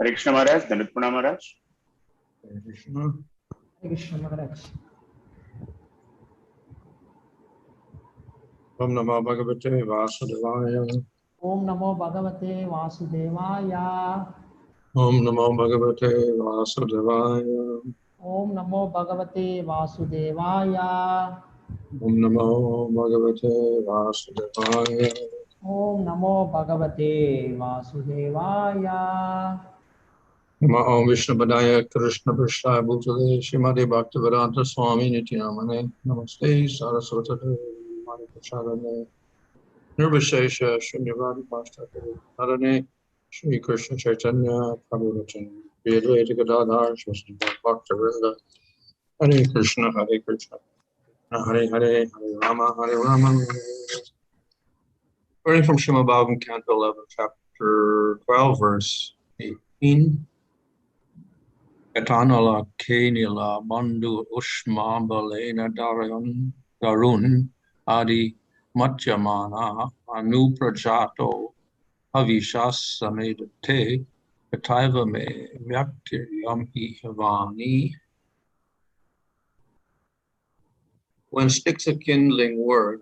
Hare Krishna Maharaj, Dandavat Pranam Maharaj. Hare Krishna. Hare Krishna Maharaj. Om Namo Bhagavate Vasudevaya. Om Namo Bhagavate Vasudevaya. Om Namo Bhagavate Vasudevaya. Om Namo Bhagavate Vasudevaya. Om Namo Bhagavate Vasudevaya. Om Namo Bhagavate Vasudevaya. Namo Vishnu Padaya Krishna Prasthaya Bhutale Srimati Bhaktivedanta Swami Nityanamane Namaste Saraswati Mani Prasarane Nirvishesha Shunyavadi Pastate Narane Shri Krishna Chaitanya Prabhu Vachana Vedveda Gadadhar Shri Bhaktivedanta Hare Krishna Hare Krishna Hare Hare Hare Rama Hare Rama. Reading from Srimad Bhagavatam, Canto 11, Chapter 12, Verse 18. Yathānalaḥ nila-bandhur uṣmā balena dāruṇy adhimathyamānaḥ aṇuḥ prajāto haviṣā samedhate tathaiva me vyaktir iyam vāṇī. When sticks of kindling wood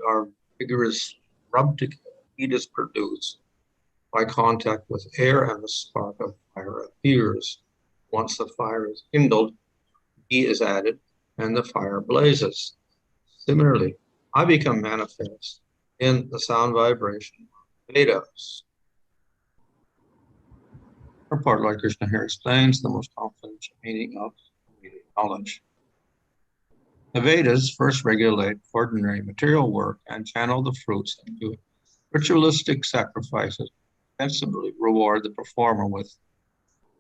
are vigorously rubbed together, heat is produced by contact with air, and the spark of fire appears. Once the fire is kindled, ghee is added, and the fire blazes. Similarly, I become manifest in the sound vibration of Vedas. Purport, Lord Krishna here explains the most confidential meaning of Vedic knowledge. The Vedas first regulate ordinary material work and channel the fruits into ritualistic sacrifices, ostensibly reward the performer with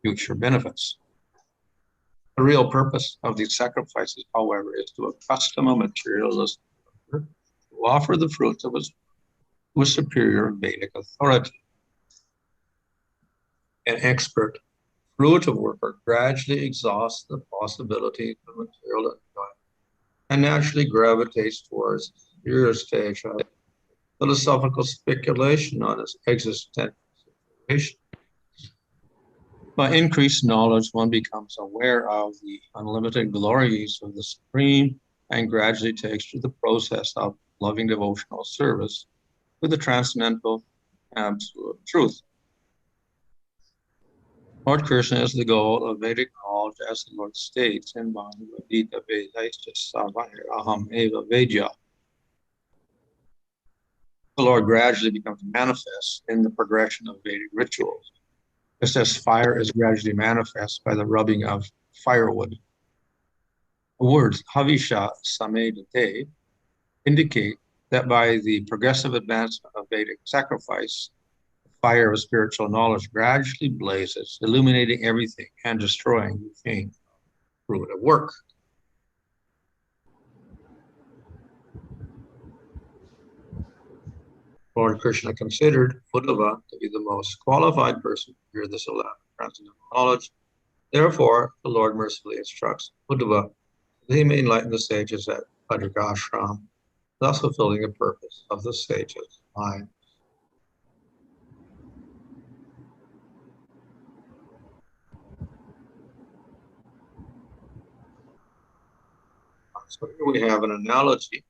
future benefits. The real purpose of these sacrifices, however, is to accustom a materialist worker to offer the fruits of his superior Vedic authority. An expert fruitive worker gradually exhausts the possibilities of material enjoyment and naturally gravitates towards the superior stage of philosophical speculation on its existential situation. By increased knowledge, one becomes aware of the unlimited glories of the Supreme and gradually takes to the process of loving devotional service with the transcendental absolute truth. Lord Krishna is the goal of Vedic knowledge, as the Lord states in vāṇī. The Lord gradually becomes manifest in the progression of Vedic rituals, just as fire is gradually manifest by the rubbing of firewood. The words haviṣā samedhate indicate that by the progressive advancement of Vedic sacrifice, the fire of spiritual knowledge gradually blazes, illuminating everything and destroying the thing fruitive work. Lord Krishna considered Uddhava to be the most qualified person to hear this aloud transcendental knowledge. Therefore, the Lord mercifully instructs Uddhava that he may enlighten the sages at Bhadragashram, thus fulfilling the purpose of the sages' mind. So here we have an analogy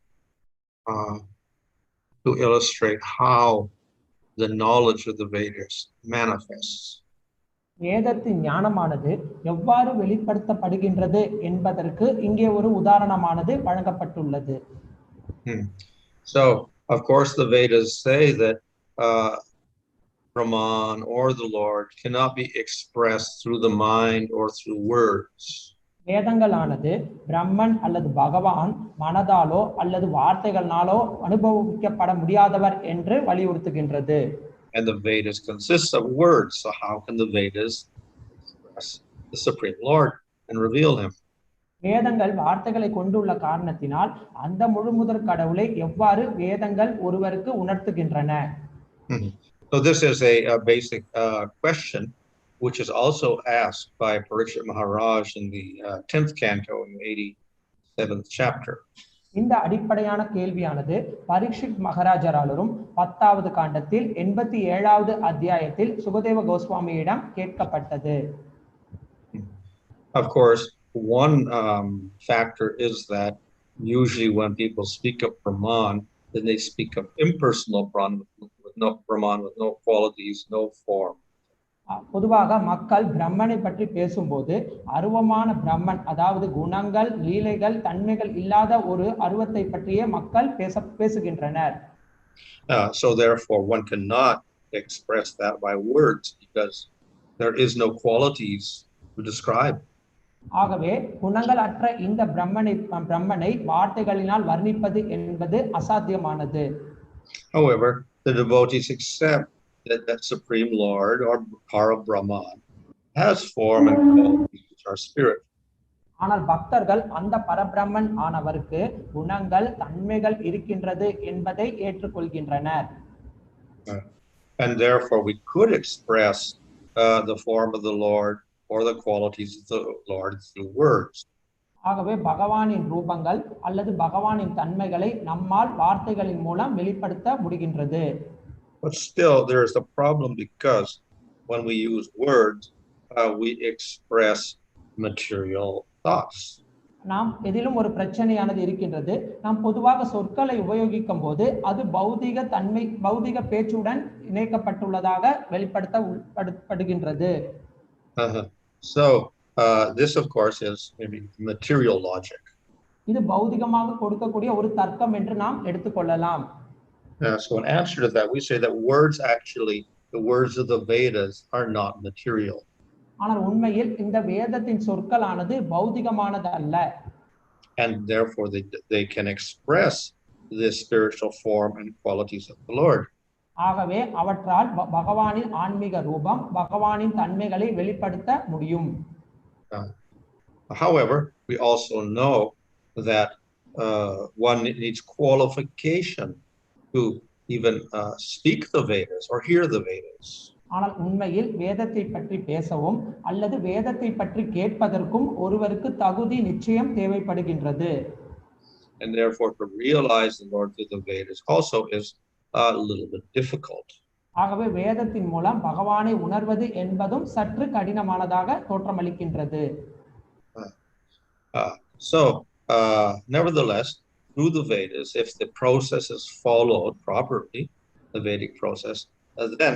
to illustrate how the knowledge of the Vedas manifests. வேதத்தின் ஞானமானது எவ்வாறு வெளிப்படுத்தப்படுகின்றது என்பதற்கு இங்கே ஒரு உதாரணமானது வழங்கப்பட்டுள்ளது. So, of course, the Vedas say that Brahman or the Lord cannot be expressed through the mind or through words. வேதங்களானது பிரம்மன் அல்லது பகவான் மனதாலோ அல்லது வார்த்தைகளாலோ அனுபவிக்கப்பட முடியாதவர் என்று வலியுறுத்துகின்றது. And the Vedas consists of words, so how can the Vedas express the Supreme Lord and reveal him? வேதங்கள் வார்த்தைகளை கொண்டுள்ள காரணத்தினால் அந்த முழுமுதற் கடவுளை எவ்வாறு வேதங்கள் ஒருவருக்கு உணர்த்துகின்றன? So this is a basic question, which is also asked by Parikshit Maharaj in the 10th canto in the 87th chapter. இந்த அடிப்படையான கேள்வியானது பரீட்சித் மகாராஜராலும் 10வது காண்டத்தில் 87வது அத்தியாயத்தில் சுகதேவ கோஸ்வாமியிடம் கேட்கப்பட்டது. Of course, one factor is that usually when people speak of Brahman, then they speak of impersonal Brahman with no qualities, no form. பொதுவாக மக்கள் பிரம்மனை பற்றி பேசும்போது அருவமான பிரம்மன், அதாவது குணங்கள், லீலைகள், தன்மைகள் இல்லாத ஒரு அருவத்தை பற்றியே மக்கள் பேசுகின்றனர். So therefore one cannot express that by words because there is no qualities to describe. ஆகவே குணங்கள் அற்ற இந்த பிரம்மனை வார்த்தைகளினால் வர்ணிப்பது என்பது அசாத்தியமானது. However, the devotees accept that Supreme Lord or Para Brahman has form and qualities which are spirit. ஆனால் பக்தர்கள் அந்த பரபிரம்மன் ஆனவருக்கு குணங்கள், தன்மைகள் இருக்கின்றது என்பதை ஏற்றுக்கொள்கின்றனர். And therefore we could express the form of the Lord or the qualities of the Lord through words. ஆகவே பகவானின் ரூபங்கள் அல்லது பகவானின் தன்மைகளை நம்மால் வார்த்தைகளின் மூலம் வெளிப்படுத்த முடிகின்றது. But still there is a problem because when we use words, we express material thoughts. நாம் எதிலும் ஒரு பிரச்சனையானது இருக்கின்றது. நாம் பொதுவாக சொற்களை உபயோகிக்கும் போது அது பௌதிக பேச்சுடன் இணைக்கப்பட்டுள்ளதாக வெளிப்படுத்தப்படுகின்றது. So this of course is maybe material logic. இது பௌதிகமாக கொடுக்கக்கூடிய ஒரு தர்க்கம் என்று நாம் எடுத்துக்கொள்ளலாம். So in answer to that, we say that words actually, the words of the Vedas are not material. ஆனால் உண்மையில் இந்த வேதத்தின் சொற்களானது பௌதிகமானது அல்ல. And therefore they can express the spiritual form and qualities of the Lord. ஆகவே அவற்றால் பகவானின் ஆன்மீக ரூபம், பகவானின் தன்மைகளை வெளிப்படுத்த முடியும். However, we also know that one needs qualification to even speak the Vedas or hear the Vedas. ஆனால் உண்மையில் வேதத்தை பற்றி பேசவும் அல்லது வேதத்தை பற்றி கேட்பதற்கும் ஒருவருக்கு தகுதி நிச்சயம் தேவைப்படுகின்றது. And therefore to realize the Lord through the Vedas also is a little bit difficult. ஆகவே வேதத்தின் மூலம் பகவானை உணர்வது என்பதும் சற்று கடினமானதாக தோற்றமளிக்கின்றது. So nevertheless, through the Vedas, if the process is followed properly, the Vedic process, then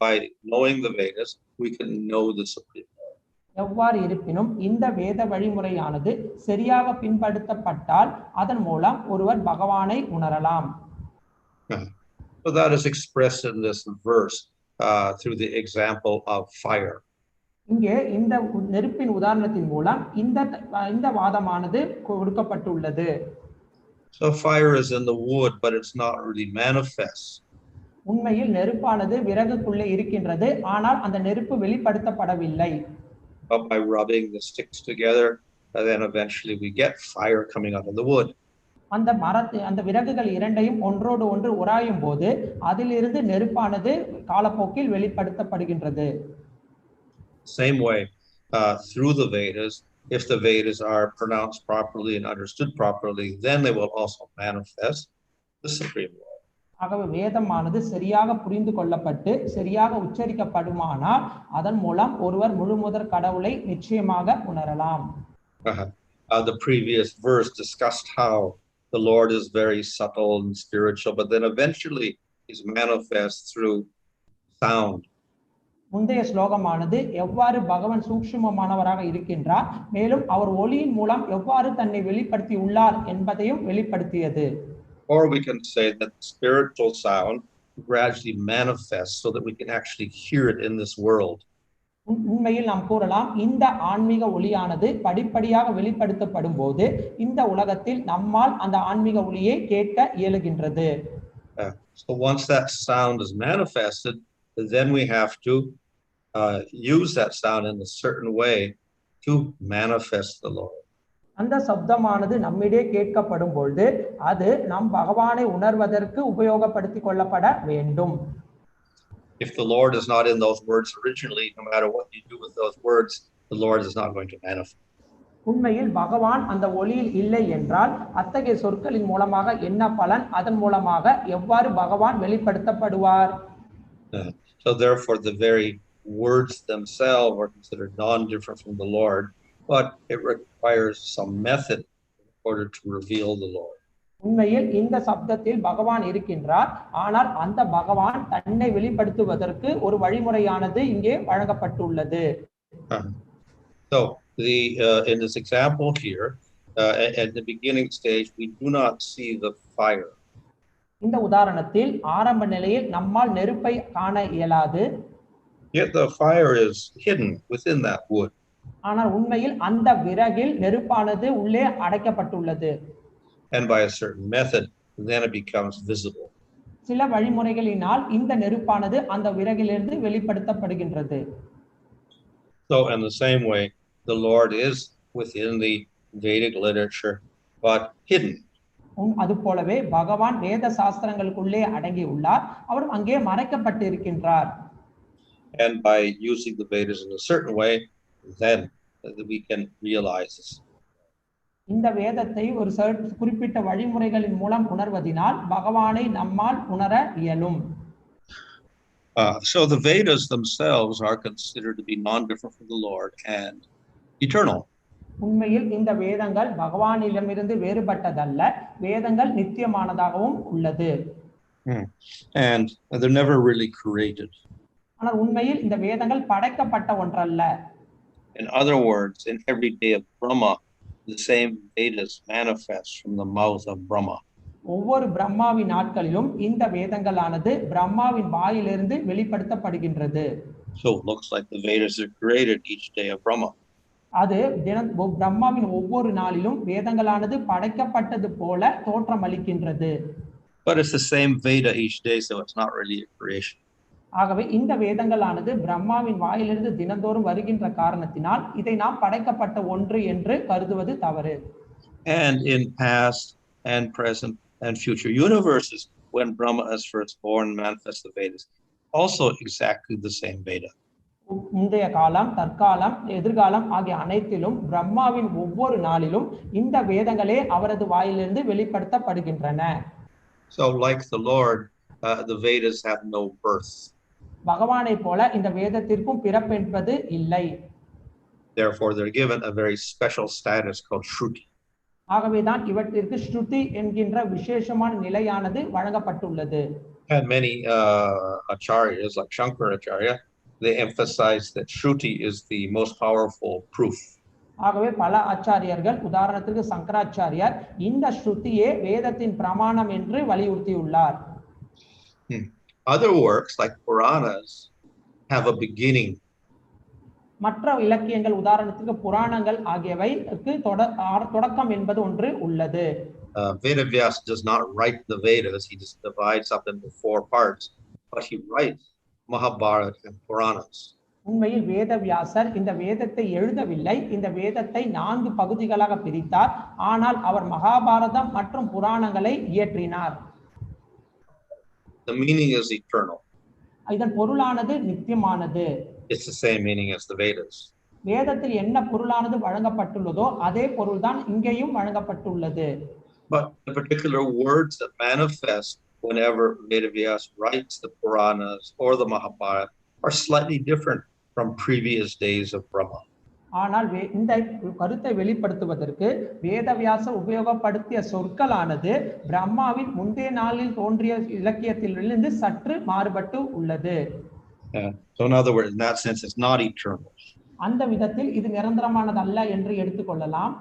by knowing the Vedas, we can know the Supreme Lord. எவ்வாறு இருப்பினும் இந்த வேத வழிமுறையானது சரியாக பின்பற்றப்பட்டால் அதன் மூலம் ஒருவர் பகவானை உணரலாம். So that is expressed in this verse through the example of fire. இங்கே இந்த நெருப்பின் உதாரணத்தின் மூலம் இந்த வாதமானது கொடுக்கப்பட்டுள்ளது. So fire is in the wood, but it's not really manifest. உண்மையில் நெருப்பானது விறகுக்குள்ளே இருக்கின்றது, ஆனால் அந்த நெருப்பு வெளிப்படுத்தப்படவில்லை. But by rubbing the sticks together, then eventually we get fire coming out of the wood. அந்த விறகுகள் இரண்டையும் ஒன்றோடு ஒன்று உராயும் போது அதிலிருந்து நெருப்பானது காலப்போக்கில் வெளிப்படுத்தப்படுகின்றது. Same way, through the Vedas, if the Vedas are pronounced properly and understood properly, then they will also manifest the Supreme Lord. ஆகவே வேதமானது சரியாக புரிந்து கொள்ளப்பட்டு சரியாக உச்சரிக்கப்படுமானால் அதன் மூலம் ஒருவர் முழுமுதற் கடவுளை நிச்சயமாக உணரலாம். The previous verse discussed how the Lord is very subtle and spiritual, but then eventually is manifest through sound. முந்தைய ஸ்லோகமானது எவ்வாறு பகவான் சூக்ஷ்மமானவராக இருக்கின்றார், மேலும் அவர் ஒளியின் மூலம் எவ்வாறு தன்னை வெளிப்படுத்தி உள்ளார் என்பதையும் வெளிப்படுத்தியது. Or we can say that spiritual sound gradually manifests so that we can actually hear it in this world. உண்மையில் நாம் கூறலாம், இந்த ஆன்மீக ஒளியானது படிப்படியாக வெளிப்படுத்தப்படும் போது இந்த உலகத்தில் நம்மால் அந்த ஆன்மீக ஒளியை கேட்க இயலுகின்றது. So once that sound is manifested, then we have to use that sound in a certain way to manifest the Lord. அந்த சப்தமானது நம்மிடையே கேட்கப்படும் பொழுது அது நம் பகவானை உணர்வதற்கு உபயோகப்படுத்திக் கொள்ளப்பட வேண்டும். If the Lord is not in those words originally, no matter what you do with those words, the Lord is not going to manifest. உண்மையில் பகவான் அந்த ஒளியில் இல்லை என்றால் அத்தகைய சொற்களின் மூலமாக என்ன பலன், அதன் மூலமாக எவ்வாறு பகவான் வெளிப்படுத்தப்படுவார்? So therefore the very words themselves are considered non-different from the Lord, but it requires some method in order to reveal the Lord. உண்மையில் இந்த சப்தத்தில் பகவான் இருக்கின்றார், ஆனால் அந்த பகவான் தன்னை வெளிப்படுத்துவதற்கு ஒரு வழிமுறையானது இங்கே வழங்கப்பட்டுள்ளது. So in this example here, at the beginning stage, we do not see the fire. இந்த உதாரணத்தில் ஆரம்ப நிலையில் நம்மால் நெருப்பை காண இயலாது. Yet the fire is hidden within that wood. ஆனால் உண்மையில் அந்த விறகில் நெருப்பானது உள்ளே அடைக்கப்பட்டுள்ளது. And by a certain method, then it becomes visible. சில வழிமுறைகளினால் இந்த நெருப்பானது அந்த விறகிலிருந்து வெளிப்படுத்தப்படுகின்றது. So in the same way, the Lord is within the Vedic literature, but hidden. அது போலவே பகவான் வேத சாஸ்திரங்களுக்குள்ளே அடங்கி உள்ளார், அவர் அங்கே மறைக்கப்பட்டிருக்கின்றார். And by using the Vedas in a certain way, then we can realize this. இந்த வேதத்தை ஒரு குறிப்பிட்ட வழிமுறைகளின் மூலம் உணர்வதினால் பகவானை நம்மால் உணர இயலும். So the Vedas themselves are considered to be non-different from the Lord and eternal. உண்மையில் இந்த வேதங்கள் பகவானிடமிருந்து வேறுபட்டதல்ல, வேதங்கள் நித்தியமானதாகவும் உள்ளது. And they're never really created. ஆனால் உண்மையில் இந்த வேதங்கள் படைக்கப்பட்ட ஒன்றல்ல. In other words, in every day of Brahma, the same Vedas manifest from the mouth of Brahma. ஒவ்வொரு பிரம்மாவின் நாட்களிலும் இந்த வேதங்களானது பிரம்மாவின் வாயிலிருந்து வெளிப்படுத்தப்படுகின்றது. So it looks like the Vedas are created each day of Brahma. அது பிரம்மாவின் ஒவ்வொரு நாளிலும் வேதங்களானது படைக்கப்பட்டது போல தோற்றமளிக்கின்றது. But it's the same Veda each day, so it's not really a creation. ஆகவே இந்த வேதங்களானது பிரம்மாவின் வாயிலிருந்து தினந்தோறும் வருகின்ற காரணத்தினால் இதை நாம் படைக்கப்பட்ட ஒன்று என்று கருதுவது தவறு. And in past and present and future universes, when Brahma is first born, manifests the Vedas, also exactly the same Veda. முந்தைய காலம், தற்காலம், எதிர்காலம் ஆகிய அனைத்திலும் பிரம்மாவின் ஒவ்வொரு நாளிலும் இந்த வேதங்களே அவரது வாயிலிருந்து வெளிப்படுத்தப்படுகின்றன. So like the Lord, the Vedas have no birth. பகவானை போல இந்த வேதத்திற்கும் பிறப்பு என்பது இல்லை. Therefore they're given a very special status called Shruti. ஆகவேதான் இவற்றிற்கு ஸ்ருதி என்கின்ற விசேஷமான நிலையானது வழங்கப்பட்டுள்ளது. And many acharyas like Shankaracharya, they emphasize that Shruti is the most powerful proof. ஆகவே பல ஆச்சாரியர்கள், உதாரணத்திற்கு சங்கராச்சாரியார், இந்த ஸ்ருதியே வேதத்தின் பிரமாணம் என்று வலியுறுத்தியுள்ளார். Other works like Puranas have a beginning. மற்ற இலக்கியங்கள், உதாரணத்திற்கு புராணங்கள் ஆகியவைக்கு தொடக்கம் என்பது ஒன்று உள்ளது. Vedavyas does not write the Vedas, he just divides up into 4 parts, but he writes Mahabharata and Puranas. உண்மையில் வேதவியாசர் இந்த வேதத்தை எழுதவில்லை, இந்த வேதத்தை 4 பகுதிகளாக பிரித்தார், ஆனால் அவர் மகாபாரதம் மற்றும் புராணங்களை இயற்றினார். The meaning is eternal. இதன் பொருளானது நித்தியமானது. It's the same meaning as the Vedas. வேதத்தில் என்ன பொருளானது வழங்கப்பட்டுள்ளதோ அதே பொருள்தான் இங்கேயும் வழங்கப்பட்டுள்ளது. But the particular words that manifest whenever Vedavyas writes the Puranas or the Mahabharata are slightly different from previous days of Brahma. ஆனால் இந்த கருத்தை வெளிப்படுத்துவதற்கு வேதவியாசர் உபயோகப்படுத்திய சொற்களானது பிரம்மாவின் முந்தைய நாளில் தோன்றிய இலக்கியத்திலிருந்து சற்று மாறுபட்டு உள்ளது. So in other words, in that sense, it's not eternal. அந்த விதத்தில் இது நிரந்தரமானதல்ல என்று எடுத்துக்கொள்ளலாம்.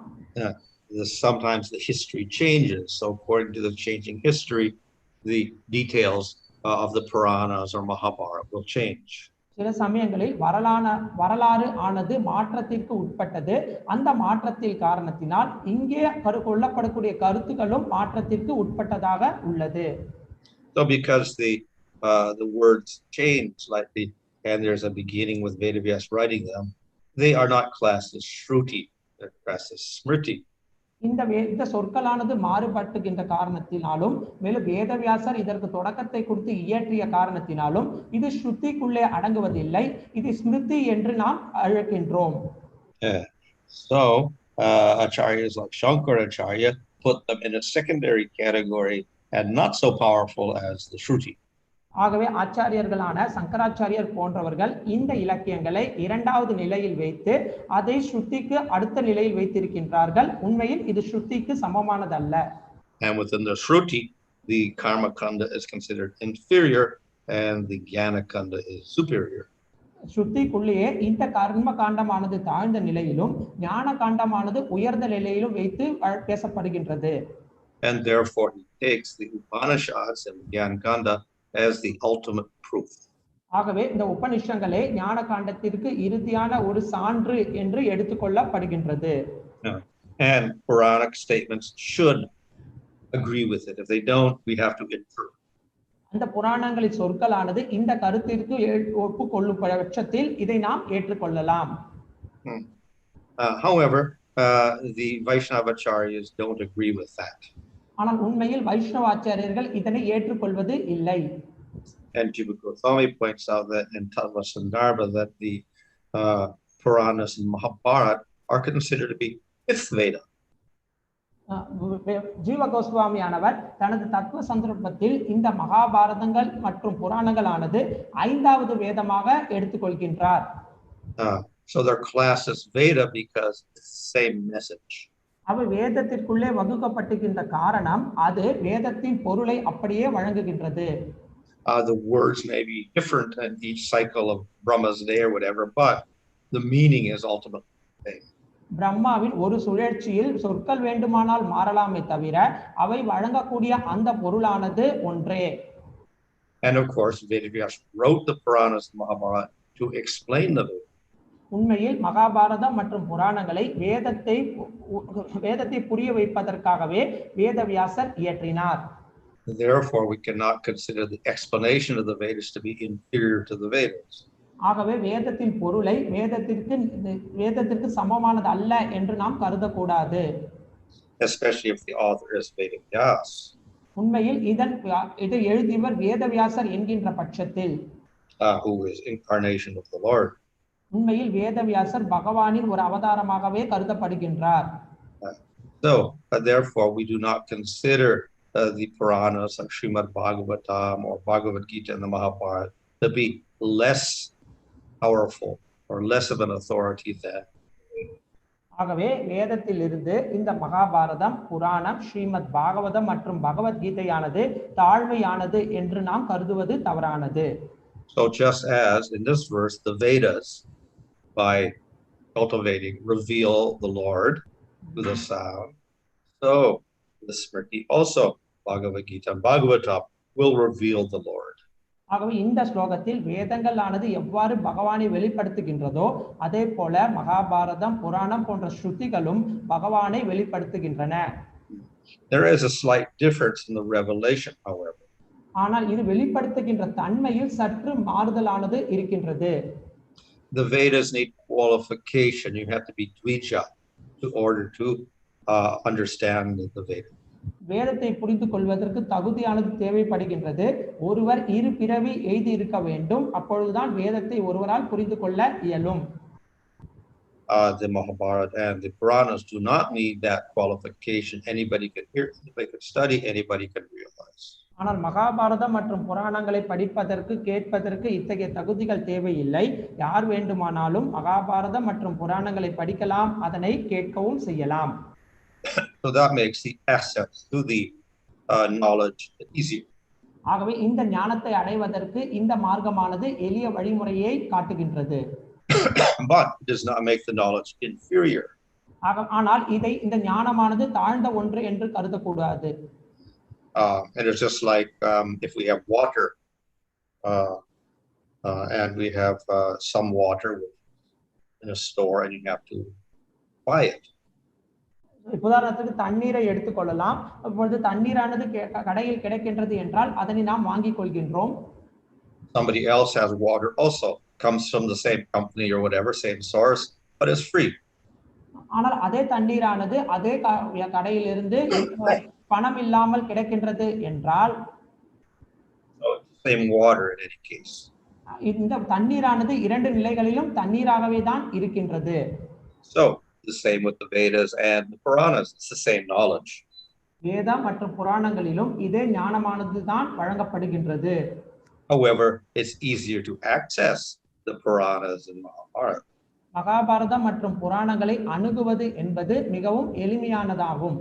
Sometimes the history changes. So according to the changing history, the details of the Puranas or Mahabharata will change. சில சமயங்களில் வரலாறு ஆனது மாற்றத்திற்கு உட்பட்டது. அந்த மாற்றத்தின் காரணத்தினால் இங்கே கொள்ளப்படக்கூடிய கருத்துக்களும் மாற்றத்திற்கு உட்பட்டதாக உள்ளது. So because the words change slightly and there's a beginning with Vedavyas writing them, they are not classed as Shruti, they're classed as Smriti. இந்த சொற்களானது மாறுபட்டுகின்ற காரணத்தினாலும் மேலும் வேதவியாசர் இதற்கு தொடக்கத்தை கொடுத்து இயற்றிய காரணத்தினாலும் இது ஸ்ருதிக்குள்ளே அடங்குவதில்லை, இது ஸ்மிருதி என்று நாம் அழைக்கின்றோம். So acharyas like Shankaracharya put them in a secondary category and not so powerful as the Shruti. ஆகவே ஆச்சாரியர்களான சங்கராச்சாரியர் போன்றவர்கள் இந்த இலக்கியங்களை இரண்டாவது நிலையில் வைத்து அதை ஸ்ருதிக்கு அடுத்த நிலையில் வைத்திருக்கின்றார்கள். உண்மையில் இது ஸ்ருதிக்கு சமமானதல்ல. And within the Shruti, the karma kanda is considered inferior and the jnana kanda is superior. ஸ்ருதிக்குள்ளேயே இந்த கர்ம காண்டமானது தாழ்ந்த நிலையிலும் ஞான காண்டமானது உயர்ந்த நிலையிலும் வைத்து பேசப்படுகின்றது. And therefore he takes the Upanishads and the Jnana Kanda as the ultimate proof. ஆகவே இந்த உபநிஷங்களை ஞான காண்டத்திற்கு இறுதியான ஒரு சான்று என்று எடுத்துக்கொள்ளப்படுகின்றது. And Puranic statements should agree with it. If they don't, we have to infer. அந்த புராணங்களின் சொற்களானது இந்த கருத்திற்கு ஒப்புக்கொள்ளும் பட்சத்தில் இதை நாம் ஏற்றுக்கொள்ளலாம். However, the Vaishnavacharyas don't agree with that. ஆனால் உண்மையில் வைஷ்ணவாச்சாரியர்கள் இதனை ஏற்றுக்கொள்வது இல்லை. And Jiva Goswami points out that in Tattva Sandarbha that the Puranas and Mahabharata are considered to be fifth Veda. ஜீவ கோஸ்வாமியானவர் தனது தத்துவ சந்தர்ப்பத்தில் இந்த மகாபாரதங்கள் மற்றும் புராணங்களானது ஐந்தாவது வேதமாக எடுத்துக்கொள்கின்றார். So their class is Veda because it's the same message. அவை வேதத்திற்குள்ளே வகுக்கப்பட்டிருக்கின்ற காரணம் அது வேதத்தின் பொருளை அப்படியே வழங்குகின்றது. The words may be different in each cycle of Brahma's day or whatever, but the meaning is ultimately the same. பிரம்மாவின் ஒரு சுழற்சியில் சொற்கள் வேண்டுமானால் மாறலாமே தவிர அவை வழங்கக்கூடிய அந்த பொருளானது ஒன்றே. And of course, Vedas wrote the Puranas and Mahabharata to explain the Vedas. உண்மையில் மகாபாரதம் மற்றும் புராணங்களை வேதத்தை புரிய வைப்பதற்காகவே வேதவியாசர் இயற்றினார். Therefore, we cannot consider the explanation of the Vedas to be inferior to the Vedas. ஆகவே வேதத்தின் பொருளை வேதத்திற்கு சமமானது அல்ல என்று நாம் கருதக்கூடாது. Especially if the author is Vedas. உண்மையில் இதை எழுதியவர் வேதவியாசர் என்கின்ற பட்சத்தில் who is incarnation of the Lord. உண்மையில் வேதவியாசர் பகவானின் ஒரு அவதாரமாகவே கருதப்படுகின்றார். So therefore we do not consider the Puranas like Srimad Bhagavatam or Bhagavad Gita and the Mahabharata to be less powerful or less of an authority than. ஆகவே வேதத்தில் இருந்து இந்த மகாபாரதம், புராணம், ஸ்ரீமத் பாகவதம் மற்றும் பகவத்கீதையானது தாழ்மையானது என்று நாம் கருதுவது தவறானது. So just as in this verse the Vedas by cultivating reveal the Lord with the sound, so the Smriti also Bhagavad Gita and Bhagavatam will reveal the Lord. ஆகவே இந்த ஸ்லோகத்தில் வேதங்களானது எவ்வாறு பகவானை வெளிப்படுத்துகின்றதோ அதே போல மகாபாரதம், புராணம் போன்ற ஸ்ருதிகளும் பகவானை வெளிப்படுத்துகின்றன. There is a slight difference in the revelation, however. ஆனால் இது வெளிப்படுத்துகின்ற தன்மையில் சற்று மாறுதலானது இருக்கின்றது. The Vedas need qualification. You have to be dvija in order to understand the Vedas. வேதத்தை புரிந்து கொள்வதற்கு தகுதியானது தேவைப்படுகின்றது. ஒருவர் இரு பிறவி எய்தி இருக்க வேண்டும், அப்பொழுதுதான் வேதத்தை ஒருவரால் புரிந்து கொள்ள இயலும். The Mahabharata and the Puranas do not need that qualification. Anybody can hear, anybody can study, anybody can realize. ஆனால் மகாபாரதம் மற்றும் புராணங்களை படிப்பதற்கு கேட்பதற்கு இத்தகைய தகுதிகள் தேவையில்லை. யார் வேண்டுமானாலும் மகாபாரதம் மற்றும் புராணங்களை படிக்கலாம், அதனை கேட்கவும் செய்யலாம். So that makes the access to the knowledge easier. ஆகவே இந்த ஞானத்தை அடைவதற்கு இந்த மார்க்கமானது எளிய வழிமுறையை காட்டுகின்றது. But it does not make the knowledge inferior. ஆனால் இந்த ஞானமானது தாழ்ந்த ஒன்று என்று கருதக்கூடாது. And it's just like if we have water and we have some water in a store and you have to buy it. உதாரணத்துக்கு தண்ணீரை எடுத்துக்கொள்ளலாம். அப்பொழுது தண்ணீரானது கடையில் கிடைக்கின்றது என்றால் அதனை நாம் வாங்கிக் கொள்கின்றோம். Somebody else has water also, comes from the same company or whatever, same source, but it's free. ஆனால் அதே தண்ணீரானது அதே கடையிலிருந்து பணம் இல்லாமல் கிடைக்கின்றது என்றால் same water in any case. இந்த தண்ணீரானது இரண்டு நிலைகளிலும் தண்ணீராகவே தான் இருக்கின்றது. So the same with the Vedas and the Puranas. It's the same knowledge. Veda மற்றும் புராணங்களிலும் இதே ஞானமானது தான் வழங்கப்படுகின்றது. However, it's easier to access the Puranas and Mahabharata. Mahabharatam மற்றும் புராணங்களை அணுகுவது என்பது மிகவும் எளிமையானதாகும்.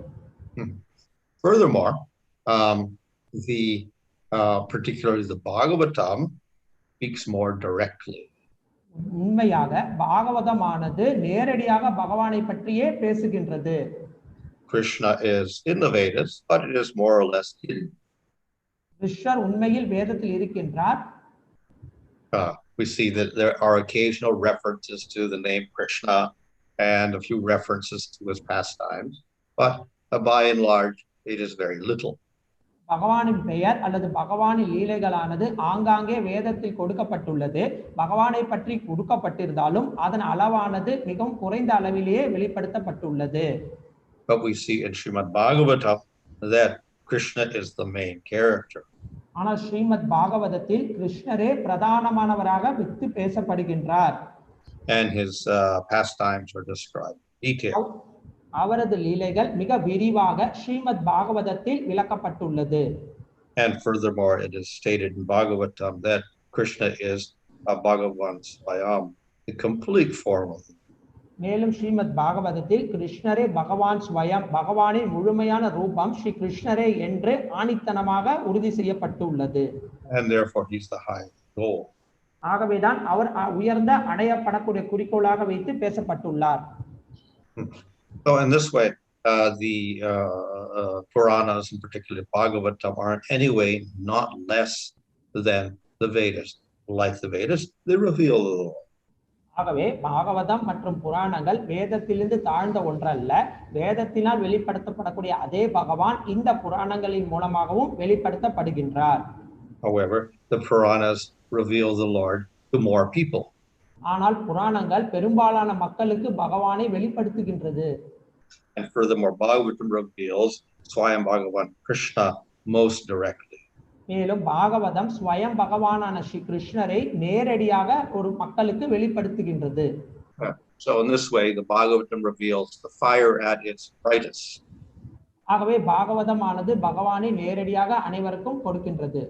Furthermore, particularly the Bhagavatam speaks more directly. உண்மையாக பாகவதமானது நேரடியாக பகவானை பற்றியே பேசுகின்றது. Krishna is in the Vedas, but it is more or less hidden. கிருஷ்ணர் உண்மையில் வேதத்தில் இருக்கின்றார். We see that there are occasional references to the name Krishna and a few references to his pastimes, but by and large, it is very little. பகவானின் பெயர் அல்லது பகவானின் லீலைகளானது ஆங்காங்கே வேதத்தில் கொடுக்கப்பட்டுள்ளது. பகவானை பற்றி கொடுக்கப்பட்டிருந்தாலும் அதன் அளவானது மிகவும் குறைந்த அளவிலேயே வெளிப்படுத்தப்பட்டுள்ளது. But we see in Srimad Bhagavatam that Krishna is the main character. ஆனால் ஸ்ரீமத் பாகவதத்தில் கிருஷ்ணரே பிரதானமானவராக with பேசப்படுகின்றார். And his pastimes are described in detail. அவரது லீலைகள் மிக விரிவாக ஸ்ரீமத் பாகவதத்தில் விளக்கப்பட்டுள்ளது. And furthermore, it is stated in Bhagavatam that Krishna is a Bhagavan Swayam, the complete form of it. மேலும் ஸ்ரீமத் பாகவதத்தில் கிருஷ்ணரே பகவான் ஸ்வயம், பகவானின் முழுமையான ரூபம் ஸ்ரீ கிருஷ்ணரே என்று ஆணித்தனமாக உறுதி செய்யப்பட்டுள்ளது. And therefore he's the high goal. ஆகவேதான் அவர் உயர்ந்த அடையப்படக்கூடிய குறிக்கோளாக வைத்து பேசப்பட்டுள்ளார். So in this way, the Puranas, in particular Bhagavatam, are in any way not less than the Vedas. Like the Vedas, they reveal the Lord. ஆகவே பாகவதம் மற்றும் புராணங்கள் வேதத்திலிருந்து தாழ்ந்த ஒன்றல்ல. வேதத்தினால் வெளிப்படுத்தப்படக்கூடிய அதே பகவான் இந்த புராணங்களின் மூலமாகவும் வெளிப்படுத்தப்படுகின்றார். However, the Puranas reveal the Lord to more people. ஆனால் புராணங்கள் பெரும்பாலான மக்களுக்கு பகவானை வெளிப்படுத்துகின்றது. And furthermore, Bhagavatam reveals Swayam Bhagavan Krishna most directly. மேலும் பாகவதம் ஸ்வயம் பகவானான ஸ்ரீ கிருஷ்ணரை நேரடியாக ஒரு மக்களுக்கு வெளிப்படுத்துகின்றது. So in this way, the Bhagavatam reveals the fire at its brightest. ஆகவே பாகவதமானது பகவானை நேரடியாக அனைவருக்கும் கொடுக்கின்றது.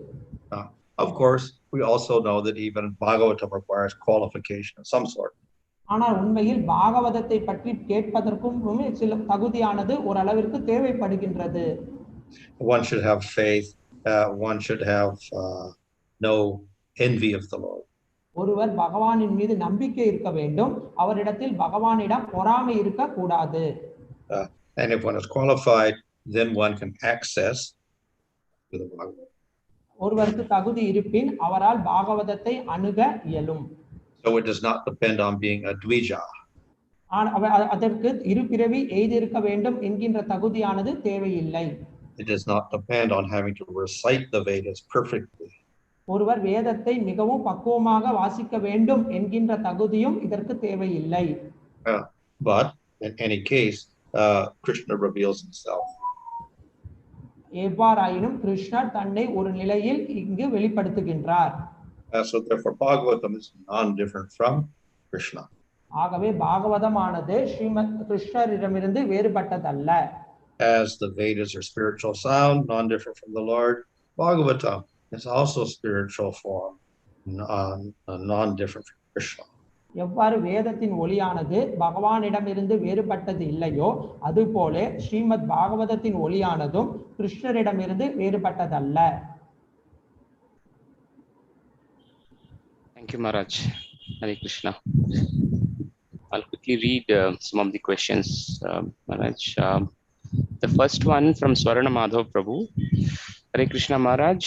Of course, we also know that even Bhagavatam requires qualification of some sort. ஆனால் உண்மையில் பாகவதத்தை பற்றி கேட்பதற்கும் சில தகுதியானது ஒரு அளவிற்கு தேவைப்படுகின்றது. One should have faith. One should have no envy of the Lord. ஒருவர் பகவானின் மீது நம்பிக்கை இருக்க வேண்டும். அவரிடத்தில் பகவானிடம் பொறாமை இருக்க கூடாது. And if one is qualified, then one can access to the Bhagavatam. ஒருவருக்கு தகுதி இருப்பின் அவரால் பாகவதத்தை அணுக இயலும். So it does not depend on being a dvija. அதற்கு இருபிறவி எய்திருக்க வேண்டும் என்கின்ற தகுதியானது தேவையில்லை. It does not depend on having to recite the Vedas perfectly. ஒருவர் வேதத்தை மிகவும் பக்குவமாக வாசிக்க வேண்டும் என்கின்ற தகுதியும் இதற்கு தேவையில்லை. But in any case, Krishna reveals himself. எவ்வாறாயினும் கிருஷ்ணர் தன்னை ஒரு நிலையில் இங்கு வெளிப்படுத்துகின்றார். So therefore, Bhagavatam is non-different from Krishna. ஆகவே பாகவதமானது Srimad கிருஷ்ணரிடமிருந்து வேறுபட்டதல்ல. As the Vedas are spiritual sound, non-different from the Lord, Bhagavatam is also spiritual form, non-different from Krishna. எவ்வாறு வேதத்தின் ஒளியானது பகவானிடமிருந்து வேறுபட்டது இல்லையோ அதுபோல Srimad பாகவதத்தின் ஒளியானதும் கிருஷ்ணரிடமிருந்து வேறுபட்டதல்ல. Thank you, Maharaj. Hare Krishna. I'll quickly read some of the questions, Maharaj. The first one from Swarna Madhav Prabhu. Hare Krishna, Maharaj.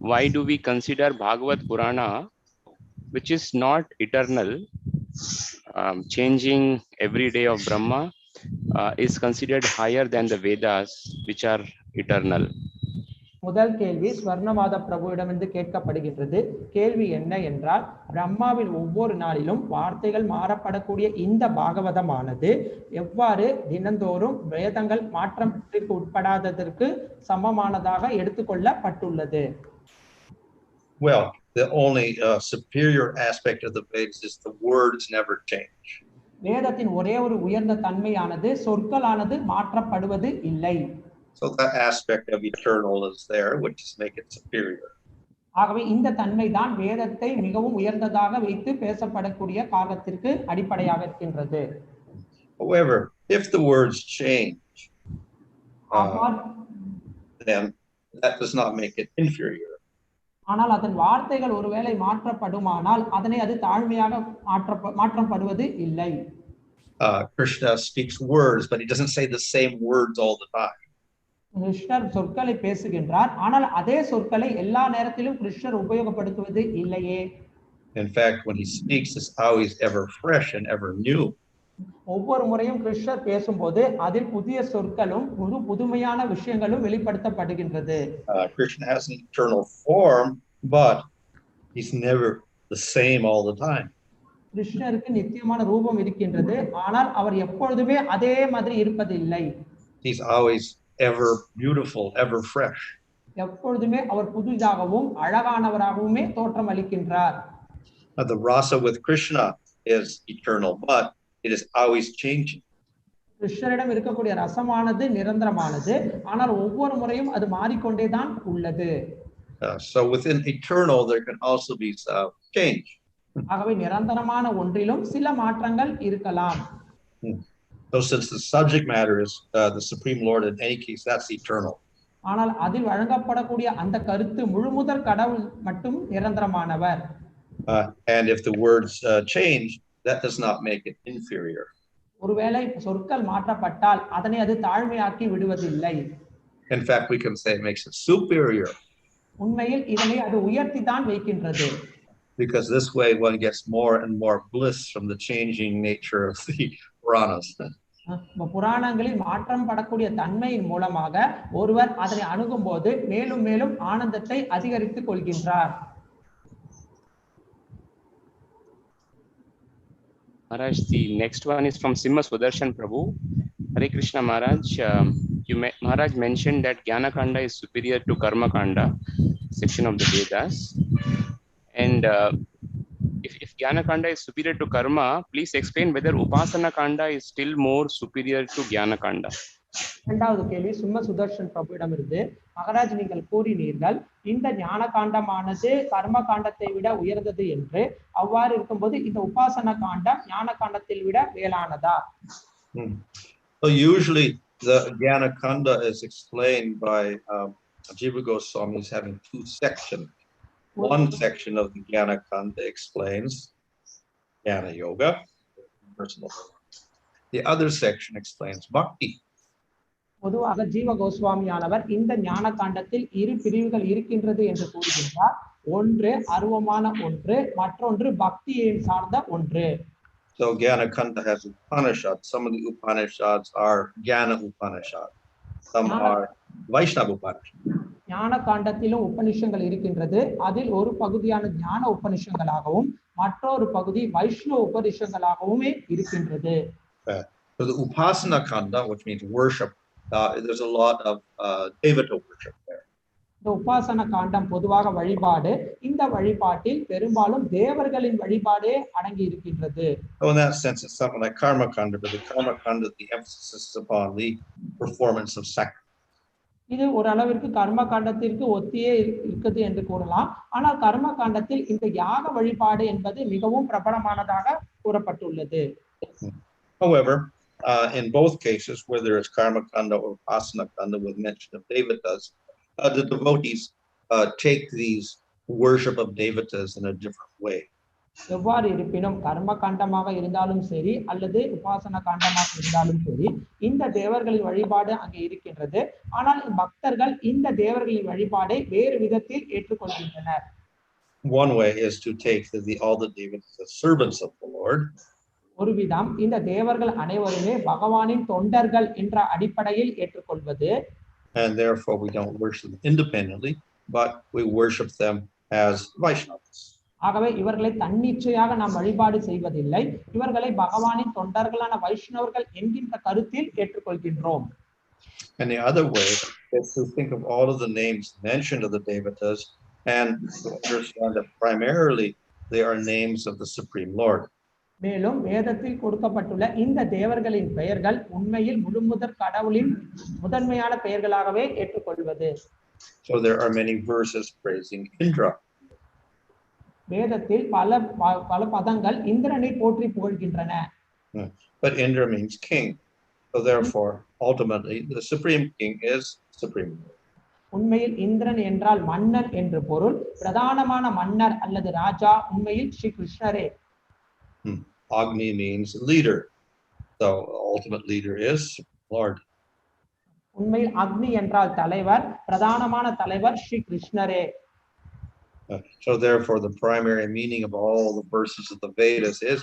Why do we consider Bhagavad Purana, which is not eternal, changing every day of Brahma, is considered higher than the Vedas, which are eternal? முதல் கேள்வி ஸ்வர்ணமாத பிரபுவிடமிருந்து கேட்கப்படுகின்றது. கேள்வி என்ன என்றால், பிரம்மாவின் ஒவ்வொரு நாளிலும் வார்த்தைகள் மாறப்படக்கூடிய இந்த பாகவதமானது எவ்வாறு தினந்தோறும் வேதங்கள் மாற்றத்திற்கு உட்படாததற்கு சமமானதாக எடுத்துக்கொள்ளப்பட்டுள்ளது? Well, the only superior aspect of the Vedas is the words never change. வேதத்தின் ஒரே ஒரு உயர்ந்த தன்மையானது சொற்களானது மாற்றப்படுவது இல்லை. So that aspect of eternal is there, which is make it superior. ஆகவே இந்த தன்மை தான் வேதத்தை மிகவும் உயர்ந்ததாக வைத்து பேசப்படக்கூடிய காரணத்திற்கு அடிப்படையாக இருக்கின்றது. However, if the words change, then that does not make it inferior. ஆனால் அதன் வார்த்தைகள் ஒருவேளை மாற்றப்படுமானால் அதனை அது தாழ்மையாக மாற்றப்படுவது இல்லை. Krishna speaks words, but he doesn't say the same words all the time. கிருஷ்ணர் சொற்களை பேசுகின்றார், ஆனால் அதே சொற்களை எல்லா நேரத்திலும் கிருஷ்ணர் உபயோகப்படுத்துவது இல்லையே. In fact, when he speaks, it's always ever fresh and ever new. ஒவ்வொரு முறையும் கிருஷ்ணர் பேசும்போது அதில் புதிய சொற்களும் புதுமையான விஷயங்களும் வெளிப்படுத்தப்படுகின்றது. Krishna has an eternal form, but he's never the same all the time. கிருஷ்ணருக்கு நித்தியமான ரூபம் இருக்கின்றது, ஆனால் அவர் எப்பொழுதுமே அதே மாதிரி இருப்பதில்லை. He's always ever beautiful, ever fresh. எப்பொழுதுமே அவர் புதிதாகவும் அழகானவராகவுமே தோற்றம் அளிக்கின்றார். The rasa with Krishna is eternal, but it is always changing. கிருஷ்ணரிடம் இருக்கக்கூடிய ரசமானது நிரந்தரமானது, ஆனால் ஒவ்வொரு முறையும் அது மாறிக்கொண்டே தான் உள்ளது. So within eternal there can also be change. ஆகவே நிரந்தரமான ஒன்றிலும் சில மாற்றங்கள் இருக்கலாம். So since the subject matter is the Supreme Lord, in any case, that's eternal. ஆனால் அதில் வழங்கப்படக்கூடிய அந்த கருத்து முழுமுதற் கடவுள் மட்டும் நிரந்தரமானவர். And if the words change, that does not make it inferior. ஒருவேளை சொற்கள் மாற்றப்பட்டால் அதனை அது தாழ்மையாக்கி விடுவதில்லை. In fact, we can say it makes it superior. உண்மையில் இதனை அது உயர்த்தி தான் வைக்கின்றது. Because this way one gets more and more bliss from the changing nature of the Puranas. புராணங்களில் மாற்றம் படக்கூடிய தன்மையின் மூலமாக ஒருவர் அதனை அணுகும் போது மேலும் மேலும் ஆனந்தத்தை அதிகரித்துக் கொள்கின்றார். Maharaj, the next one is from Simha Sudarshan Prabhu. Hare Krishna Maharaj, Maharaj mentioned that Jnana Kanda is superior to Karma Kanda section of the Vedas. And if Jnana Kanda is superior to Karma, please explain whether Upasana Kanda is still more superior to Jnana Kanda. இரண்டாவது கேள்வி சிம்ம சுதர்ஷன் பிரபுவிடமிருந்து, மகாராஜ் நீங்கள் கூறினீர்கள் இந்த ஞான காண்டமானது கர்ம காண்டத்தை விட உயர்ந்தது என்று. அவ்வாறு இருக்கும்போது இந்த உபாசன காண்டம் ஞான காண்டத்தை விட மேலானதா? So usually the Jnana Kanda is explained by Jiva Goswami as having two sections. One section of the Jnana Kanda explains Jnana Yoga, personal. The other section explains Bhakti. பொதுவாக ஜீவ கோஸ்வாமியானவர் இந்த ஞான காண்டத்தில் இரு பிரிவுகள் இருக்கின்றது என்று கூறுகின்றார். ஒன்று அருவமான ஒன்று, மற்றொன்று பக்தியை சார்ந்த ஒன்று. So Jnana Kanda has Upanishads. Some of the Upanishads are Jnana Upanishads. Some are Vaishnava Upanishads. ஞான காண்டத்திலும் உபனிஷங்கள் இருக்கின்றது. அதில் ஒரு பகுதியான ஞான உபனிஷங்களாகவும் மற்றொரு பகுதி வைஷ்ணவ உபனிஷங்களாகவுமே இருக்கின்றது. So the Upasana Kanda, which means worship, there's a lot of devata worship there. இந்த உபாசன காண்டம் பொதுவாக வழிபாடு. இந்த வழிபாட்டில் பெரும்பாலும் தேவர்களின் வழிபாடே அடங்கி இருக்கின்றது. So in that sense, it's something like Karma Kanda, but the Karma Kanda, the emphasis is upon the performance of sacrifice. இது ஒரு அளவிற்கு கர்ம காண்டத்திற்கு ஒத்தியே இருக்குது என்று கூறலாம். ஆனால் கர்ம காண்டத்தில் இந்த யாக வழிபாடு என்பது மிகவும் பிரபலமானதாக கூறப்பட்டுள்ளது. However, in both cases, whether it's Karma Kanda or Upasana Kanda with mention of devatas, the devotees take these worship of devatas in a different way. எவ்வாறு இருப்பினும் கர்ம காண்டமாக இருந்தாலும் சரி அல்லது உபாசன காண்டமாக இருந்தாலும் சரி இந்த தேவர்களின் வழிபாடு அங்கே இருக்கின்றது. ஆனால் பக்தர்கள் இந்த தேவர்களின் வழிபாடை வேறு விதத்தில் ஏற்றுக்கொள்கின்றனர். One way is to take all the devatas as servants of the Lord. ஒரு விதம் இந்த தேவர்கள் அனைவருமே பகவானின் தொண்டர்கள் என்ற அடிப்படையில் ஏற்றுக்கொள்வது. And therefore we don't worship them independently, but we worship them as Vaishnavas. ஆகவே இவர்களை தன்னிச்சையாக நாம் வழிபாடு செய்வதில்லை. இவர்களை பகவானின் தொண்டர்களான வைஷ்ணவர்கள் என்கின்ற கருத்தில் ஏற்றுக்கொள்கின்றோம். And the other way is to think of all of the names mentioned of the devatas and to understand that primarily they are names of the Supreme Lord. மேலும் வேதத்தில் கொடுக்கப்பட்டுள்ள இந்த தேவர்களின் பெயர்கள் உண்மையில் முழுமுதற் கடவுளின் முதன்மையான பெயர்களாகவே ஏற்றுக்கொள்வது. So there are many verses praising Indra. வேதத்தில் பல பதங்கள் இந்திரனை போற்றி புகழ்கின்றன. But Indra means king. So therefore, ultimately, the supreme king is supreme. உண்மையில் இந்திரன் என்றால் மன்னர் என்று பொருள். பிரதானமான மன்னர் அல்லது ராஜா உண்மையில் ஸ்ரீ கிருஷ்ணரே. Agni means leader. So ultimate leader is Lord. உண்மையில் அக்னி என்றால் தலைவர். பிரதானமான தலைவர் ஸ்ரீ கிருஷ்ணரே. So therefore, the primary meaning of all the verses of the Vedas is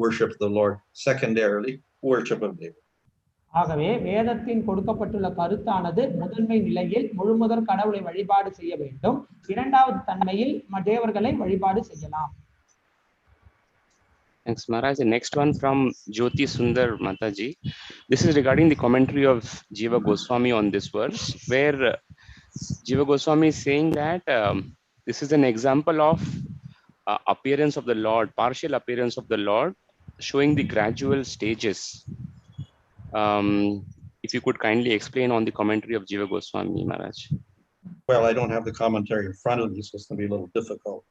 worship the Lord. Secondarily, worship of Devi. ஆகவே வேதத்தின் கொடுக்கப்பட்டுள்ள கருத்தானது முதன்மை நிலையில் முழுமுதற் கடவுளை வழிபாடு செய்ய வேண்டும். இரண்டாவது தன்மையில் தேவர்களை வழிபாடு செய்யலாம். Thanks, Maharaj. The next one from Jyoti Sundar Mataji. This is regarding the commentary of Jiva Goswami on this verse, where Jiva Goswami is saying that this is an example of appearance of the Lord, partial appearance of the Lord, showing the gradual stages. If you could kindly explain on the commentary of Jiva Goswami, Maharaj. Well, I don't have the commentary in front of me, so it's going to be a little difficult.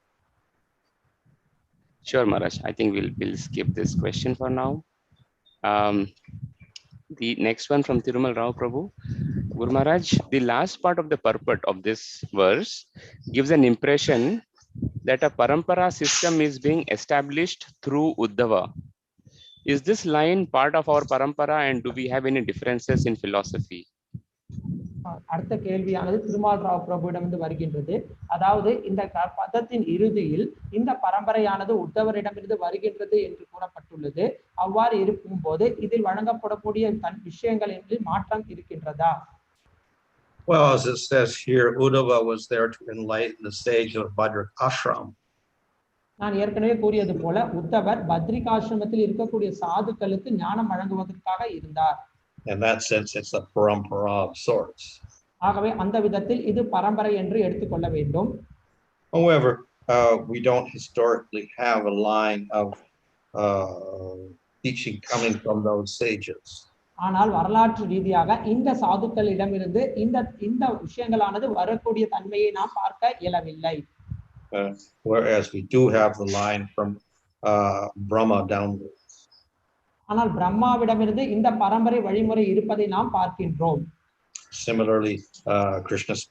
Sure, Maharaj. I think we'll skip this question for now. The next one from Thirumal Rao Prabhu. Guru Maharaj, the last part of the purport of this verse gives an impression that a parampara system is being established through Uddhava. Is this line part of our parampara and do we have any differences in philosophy? அடுத்த கேள்வியானது திருமால் ராவ் பிரபுவிடமிருந்து வருகின்றது. அதாவது இந்த பதத்தின் இறுதியில் இந்த பரம்பரையானது உத்தவரிடமிருந்து வருகின்றது என்று கூறப்பட்டுள்ளது. அவ்வாறு இருக்கும் போது இதில் வழங்கப்படக்கூடிய விஷயங்கள் என்று மாற்றம் இருக்கின்றதா? Well, as it says here, Uddhava was there to enlighten the sage of Badrik Ashram. நான் ஏற்கனவே கூறியது போல உத்தவர் பத்ரிகாசிரமத்தில் இருக்கக்கூடிய சாதுக்களுக்கு ஞானம் வழங்குவதற்காக இருந்தார். In that sense, it's a parampara of sorts. ஆகவே அந்த விதத்தில் இது பரம்பரை என்று எடுத்துக்கொள்ள வேண்டும். However, we don't historically have a line of teaching coming from those sages. ஆனால் வரலாற்று ரீதியாக இந்த சாதுக்களிடமிருந்து இந்த விஷயங்களானது வரக்கூடிய தன்மையை நாம் பார்க்க இயலவில்லை. Whereas we do have the line from Brahma downwards. ஆனால் பிரம்மாவிடமிருந்து இந்த பரம்பரை வழிமுறை இருப்பதை நாம் பார்க்கின்றோம். Similarly, Krishna's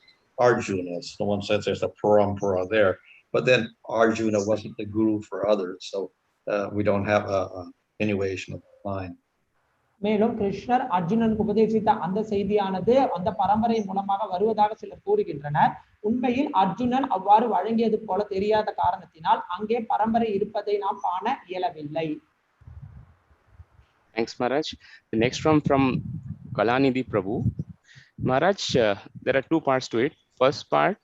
Arjuna, someone says there's a parampara there, but then Arjuna wasn't the guru for others, so we don't have a continuation of the line. மேலும் கிருஷ்ணர் அர்ஜுனனுக்கு உபதேசித்த அந்த செய்தியானது அந்த பரம்பரை மூலமாக வருவதாக சிலர் கூறுகின்றனர். உண்மையில் அர்ஜுனன் அவ்வாறு வழங்கியது போல தெரியாத காரணத்தினால் அங்கே பரம்பரை இருப்பதை நாம் காண இயலவில்லை. Thanks, Maharaj. The next one from Kalanidhi Prabhu. Maharaj, there are two parts to it. First part,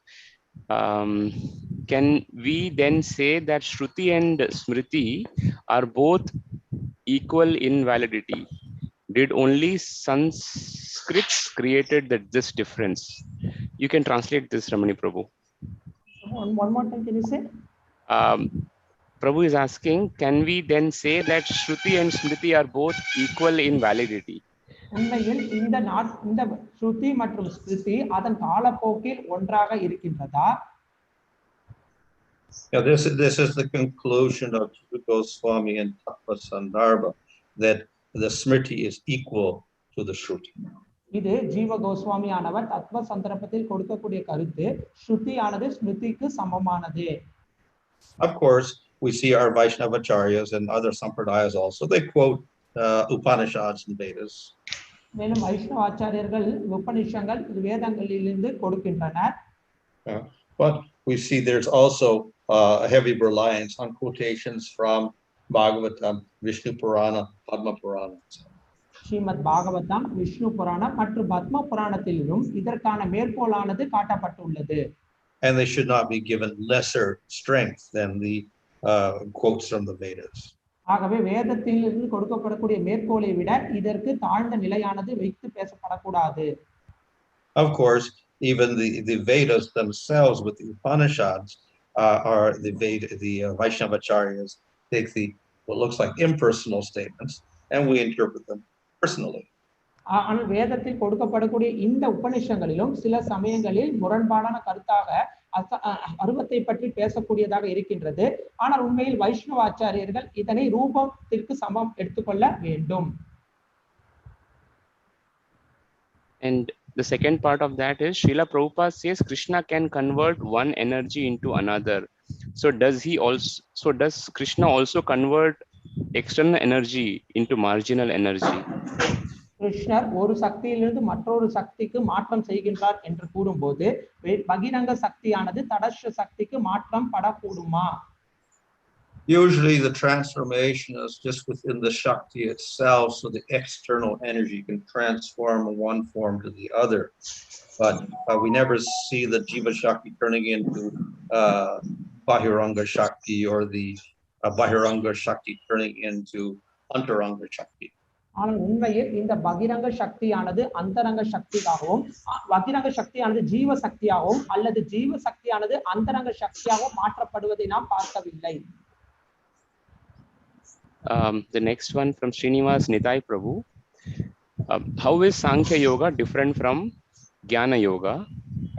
can we then say that Shruti and Smriti are both equal in validity? Did only Sanskrits created this difference? You can translate this, Ramani Prabhu. One more time, can you say? Prabhu is asking, can we then say that Shruti and Smriti are both equal in validity? உண்மையில் இந்த ஸ்ருதி மற்றும் ஸ்மிருதி அதன் காலப்போக்கில் ஒன்றாக இருக்கின்றதா? This is the conclusion of Goswami and Tathva Sandarbha, that the Smriti is equal to the Shruti. இது ஜீவ கோஸ்வாமி ஆனவர் தத்வ சந்தர்ப்பத்தில் கொடுக்கக்கூடிய கருத்து ஸ்ருதி ஆனது ஸ்மிருதிக்கு சமமானது. Of course, we see our Vaishnavacharyas and other sampradayas also. They quote Upanishads and Vedas. மேலும் வைஷ்ணவ ஆச்சாரியர்கள் உபநிஷங்கள் வேதங்களிலிருந்து கொடுக்கின்றனர். But we see there's also a heavy reliance on quotations from Bhagavatam, Vishnu Purana, Padma Purana. Srimad Bhagavatam, Vishnu புராணம் மற்றும் பத்ம புராணத்திலும் இதற்கான மேற்கோளானது காட்டப்பட்டுள்ளது. And they should not be given lesser strength than the quotes from the Vedas. ஆகவே வேதத்திலிருந்து கொடுக்கப்படக்கூடிய மேற்கோளை விட இதற்கு தாழ்ந்த நிலையானது வைத்து பேசப்படக்கூடாது. Of course, even the Vedas themselves with the Upanishads are the Vaishnavacharyas take the what looks like impersonal statements, and we interpret them personally. ஆனால் வேதத்தில் கொடுக்கப்படக்கூடிய இந்த உபநிஷங்களிலும் சில சமயங்களில் முரண்பாடான கருத்தாக அருவத்தை பற்றி பேசக்கூடியதாக இருக்கின்றது. ஆனால் உண்மையில் வைஷ்ணவ ஆச்சாரியர்கள் இதனை ரூபத்திற்கு சமம் எடுத்துக்கொள்ள வேண்டும். And the second part of that is Srila Prabhupada says Krishna can convert one energy into another. So does Krishna also convert external energy into marginal energy? கிருஷ்ணர் ஒரு சக்தியிலிருந்து மற்றொரு சக்திக்கு மாற்றம் செய்கின்றார் என்று கூறும்போது பகிரங்க சக்தியானது தடஸ்ர சக்திக்கு மாற்றம் படக்கூடுமா? Usually the transformation is just within the Shakti itself, so the external energy can transform one form to the other. But we never see the Jiva Shakti turning into Bahiranga Shakti or the Bahiranga Shakti turning into Antaranga Shakti. ஆனால் உண்மையில் இந்த பகிரங்க சக்தியானது அந்தரங்க சக்தியாகவும் பகிரங்க சக்தியானது ஜீவ சக்தியாகவும் அல்லது ஜீவ சக்தியானது அந்தரங்க சக்தியாகவும் மாற்றப்படுவதை நாம் பார்க்கவில்லை. The next one from Srinivas Nitai Prabhu. How is Sankhya Yoga different from Jnana Yoga,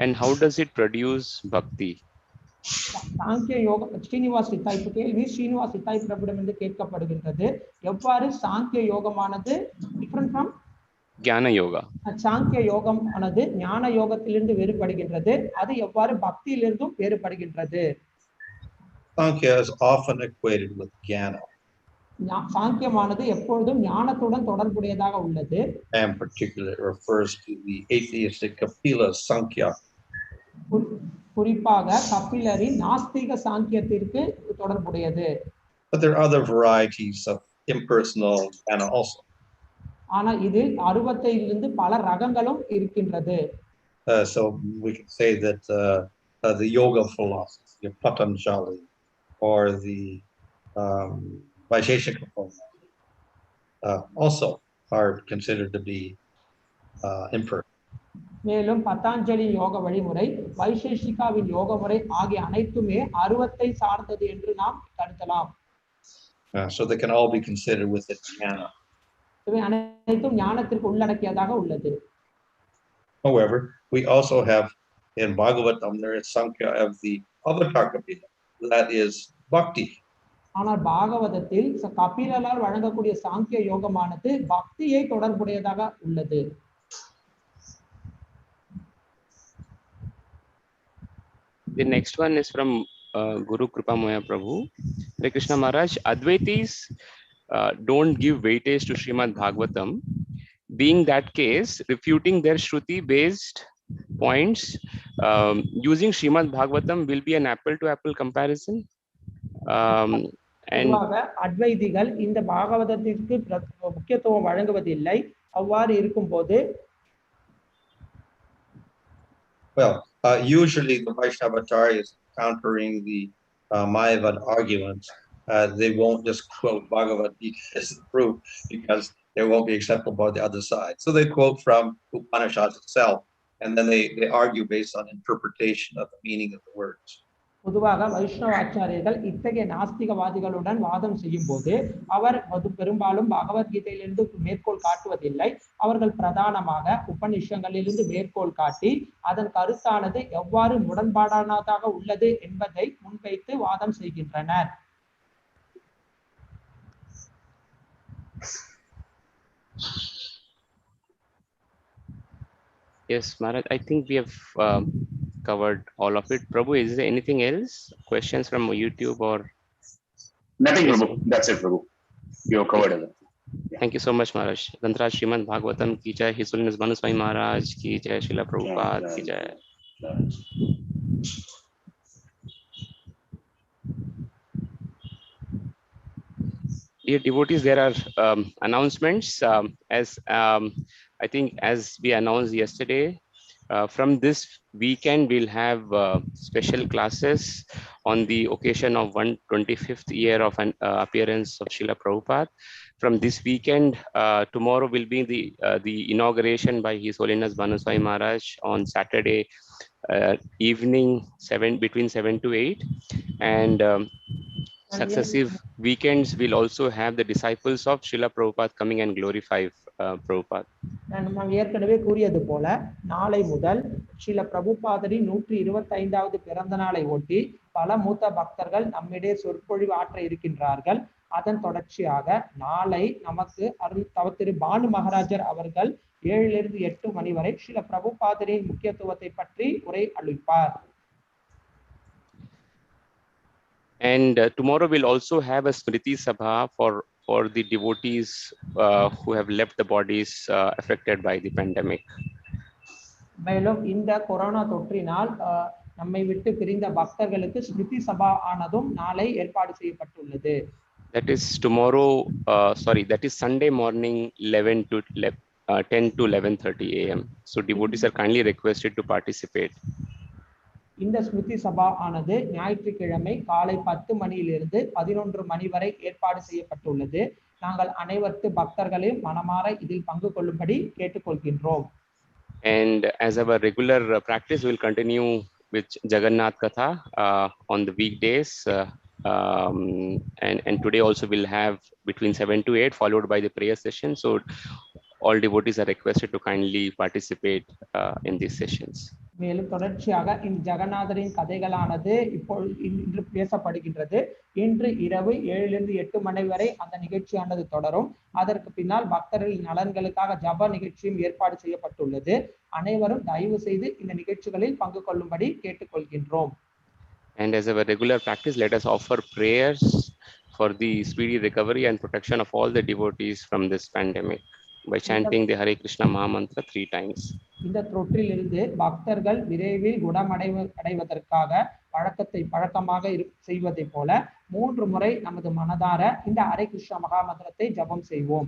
and how does it produce bhakti? சாங்கிய யோகம் ஸ்ரீனிவாஸ் நித்தாய் கேள்வி ஸ்ரீனிவாஸ் நித்தாய் பிரபுடமிருந்து கேட்கப்படுகின்றது. எவ்வாறு சாங்கிய யோகமானது டிஃபரண்ட் ஃப்ரம் ஞான யோகா? சாங்கிய யோகம் ஆனது ஞான யோகத்திலிருந்து வேறுபடுகின்றது. அது எவ்வாறு பக்தியிலிருந்தும் வேறுபடுகின்றது? Sankhya is often equated with jnana. சாங்கியமானது எப்பொழுதும் ஞானத்துடன் தொடர்புடையதாக உள்ளது. And particularly refers to the atheistic Kapila Sankhya. குறிப்பாக கபிலரின் நாஸ்திக சாங்கியத்திற்கு தொடர்புடையது. But there are other varieties of impersonal jnana also. ஆனால் இதில் அருவத்தையிலிருந்து பல ரகங்களும் இருக்கின்றது. So we can say that the yoga philosophy of Patanjali or the Vaisheshika also are considered to be impersonal. மேலும் பதாஞ்சலி யோக வழிமுறை, வைசேஷிகாவின் யோக முறை ஆகிய அனைத்துமே அருவத்தை சார்ந்தது என்று நாம் கருதலாம். So they can all be considered within jnana. இவை அனைத்தும் ஞானத்திற்கு உள்ளடக்கியதாக உள்ளது. However, we also have in Bhagavatam there is Sankhya of the Avatar Kapila, that is bhakti. ஆனால் பாகவதத்தில் கபிலரால் வழங்கக்கூடிய சாங்கிய யோகமானது பக்தியை தொடர்புடையதாக உள்ளது. The next one is from Guru Kripamoya Prabhu. Hare Krishna Maharaj, Advaitis don't give weightage to Srimad Bhagavatam. Being that case, refuting their Shruti based points using Srimad Bhagavatam will be an apple to apple comparison. அத்வைதிகள் இந்த பாகவதத்திற்கு முக்கியத்துவம் வழங்குவதில்லை. அவ்வாறு இருக்கும்போது usually the Vaishnavacharya is countering the Mayavad arguments. They won't just quote Bhagavad Gita as the proof because they won't be acceptable by the other side. So they quote from Upanishads itself, and then they argue based on interpretation of the meaning of the words. பொதுவாக வைஷ்ணவ ஆச்சாரியர்கள் இத்தகைய நாஸ்திகவாதிகளுடன் வாதம் செய்யும் போது அவர் பெரும்பாலும் பகவத்கீதையிலிருந்து மேற்கோள் காட்டுவதில்லை. அவர்கள் பிரதானமாக உபநிஷங்களிலிருந்து மேற்கோள் காட்டி அதன் கருத்தானது எவ்வாறு முரண்பாடானதாக உள்ளது என்பதை முன்வைத்து வாதம் செய்கின்றனர். Yes, Maharaj, I think we have covered all of it. Prabhu, is there anything else? Questions from YouTube or? Nothing, Prabhu. That's it, Prabhu. You have covered it. Thank you so much, Maharaj. Tantra Srimad Bhagavatam ki jai, His Holiness Bhanu Swami Maharaj ki jai, Srila Prabhupada ki jai. Dear devotees, there are announcements. I think as we announced yesterday, from this weekend we'll have special classes on the occasion of 125th year of an appearance of Srila Prabhupada. From this weekend, tomorrow will be the inauguration by His Holiness Bhanu Swami Maharaj on Saturday evening between 7 to 8, and successive weekends we'll also have the disciples of Srila Prabhupada coming and glorify Prabhupada. நாம் ஏற்கனவே கூறியது போல நாளை முதல் ஸ்ரீல பிரபுபாதரின் 125வது பிறந்த நாளை ஒட்டி பல மூத்த பக்தர்கள் நம்மிடையே சொற்பொழிவு ஆற்ற இருக்கின்றார்கள். அதன் தொடர்ச்சியாக நாளை நமக்கு திரு பானு மகாராஜர் அவர்கள் 7 லிருந்து 8 மணி வரை ஸ்ரீல பிரபுபாதரின் முக்கியத்துவத்தை பற்றி உரை அளிப்பார். And tomorrow we'll also have a Smriti Sabha for the devotees who have left the bodies affected by the pandemic. மேலும் இந்த கொரோனா தொற்றினால் நம்மை விட்டு பிரிந்த பக்தர்களுக்கு ஸ்மிருதி சபா ஆனதும் நாளை ஏற்பாடு செய்யப்பட்டுள்ளது. That is tomorrow, that is Sunday morning 10 to 11:30 a.m. So devotees are kindly requested to participate. இந்த ஸ்மிருதி சபா ஆனது ஞாயிற்றுக்கிழமை காலை 10 மணியிலிருந்து 11 மணி வரை ஏற்பாடு செய்யப்பட்டுள்ளது. நாங்கள் அனைவருக்கு பக்தர்களையும் மனமாற இதில் பங்கு கொள்ளும்படி கேட்டுக்கொள்கின்றோம். And as our regular practice, we will continue with Jagannath Katha on the weekdays. And today also we'll have between 7 to 8 followed by the prayer session. So all devotees are requested to kindly participate in these sessions. மேலும் தொடர்ச்சியாக இந்த ஜெகநாதரின் கதைகளானது இன்று பேசப்படுகின்றது. இன்று இரவு 7 லிருந்து 8 மணி வரை அந்த நிகழ்ச்சியானது தொடரும். அதற்கு பின்னால் பக்தர்களின் நலன்களுக்காக ஜப நிகழ்ச்சியும் ஏற்பாடு செய்யப்பட்டுள்ளது. அனைவரும் தயவு செய்து இந்த நிகழ்ச்சிகளில் பங்கு கொள்ளும்படி கேட்டுக்கொள்கின்றோம். And as our regular practice, let us offer prayers for the speedy recovery and protection of all the devotees from this pandemic by chanting the Hare Krishna Maha Mantra 3 times. இந்த தொற்றிலிருந்து பக்தர்கள் விரைவில் குணமடைவதற்காக பழக்கமாக செய்வதை போல 3 முறை நமது மனதார இந்த ஹரே கிருஷ்ண மகா மந்திரத்தை ஜபம் செய்வோம்.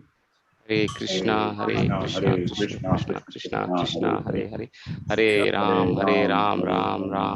Hare Krishna, Hare Krishna, Krishna Krishna, Krishna Krishna, Hare Hare, Hare Ram, Ram Ram.